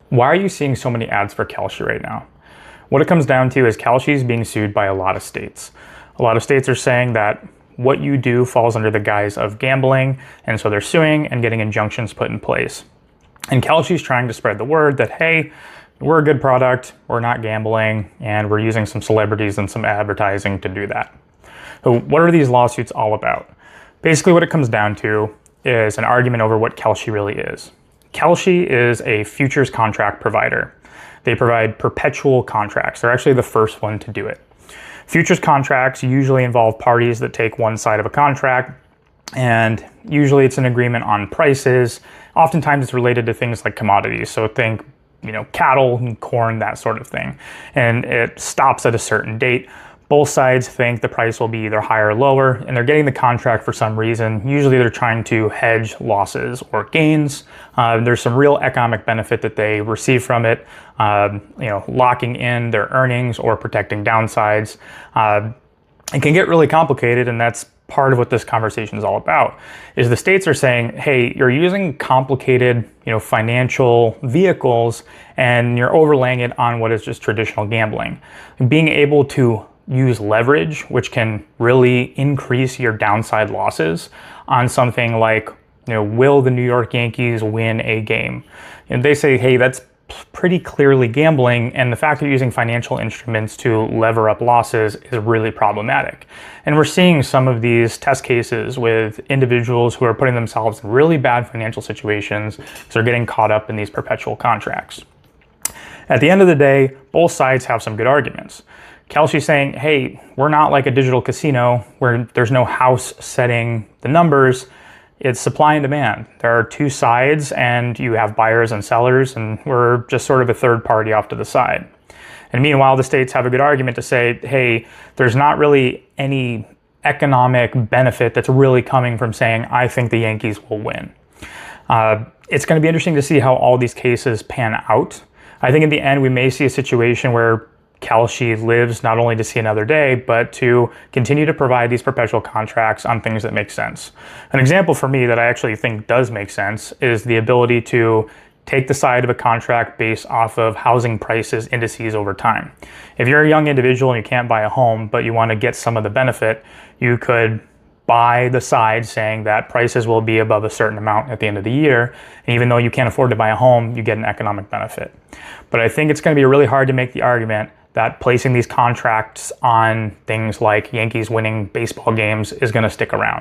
Why are you seeing so many ads for Kalshi right now? What it comes down to is Kalshi is being sued by a lot of states. A lot of states are saying that what you do falls under the guise of gambling, and so they're suing and getting injunctions put in place. And Kalshi is trying to spread the word that, hey, we're a good product, we're not gambling, and we're using some celebrities and some advertising to do that. So what are these lawsuits all about? Basically what it comes down to is an argument over what Kalshi really is. Kalshi is a futures contract provider. They provide perpetual contracts. They're actually the first one to do it. Futures contracts usually involve parties that take one side of a contract, and usually it's an agreement on prices. Oftentimes it's related to things like commodities. So think, cattle and corn, that sort of thing. And it stops at a certain date. Both sides think the price will be either higher or lower, and they're getting the contract for some reason. Usually they're trying to hedge losses or gains. There's some real economic benefit that they receive from it, locking in their earnings or protecting downsides. It can get really complicated, and that's part of what this conversation is all about, is the states are saying, hey, you're using complicated, financial vehicles and you're overlaying it on what is just traditional gambling. And being able to use leverage, which can really increase your downside losses on something like, will the New York Yankees win a game? And they say, hey, that's pretty clearly gambling, and the fact that you're using financial instruments to lever up losses is really problematic. And we're seeing some of these test cases with individuals who are putting themselves in really bad financial situations because they're getting caught up in these perpetual contracts. At the end of the day, both sides have some good arguments. Kalshi's saying, hey, we're not like a digital casino where there's no house setting the numbers. It's supply and demand. There are two sides and you have buyers and sellers, and we're just sort of a third party off to the side. And meanwhile, the states have a good argument to say, hey, there's not really any economic benefit that's really coming from saying, I think the Yankees will win. It's going to be interesting to see how all these cases pan out. I think in the end, we may see a situation where Kalshi lives not only to see another day, but to continue to provide these perpetual contracts on things that make sense. An example for me that I actually think does make sense is the ability to take the side of a contract based off of housing prices indices over time. If you're a young individual and you can't buy a home, but you want to get some of the benefit, you could buy the side saying that prices will be above a certain amount at the end of the year. And even though you can't afford to buy a home, you get an economic benefit. But I think it's going to be really hard to make the argument that placing these contracts on things like Yankees winning baseball games is going to stick around.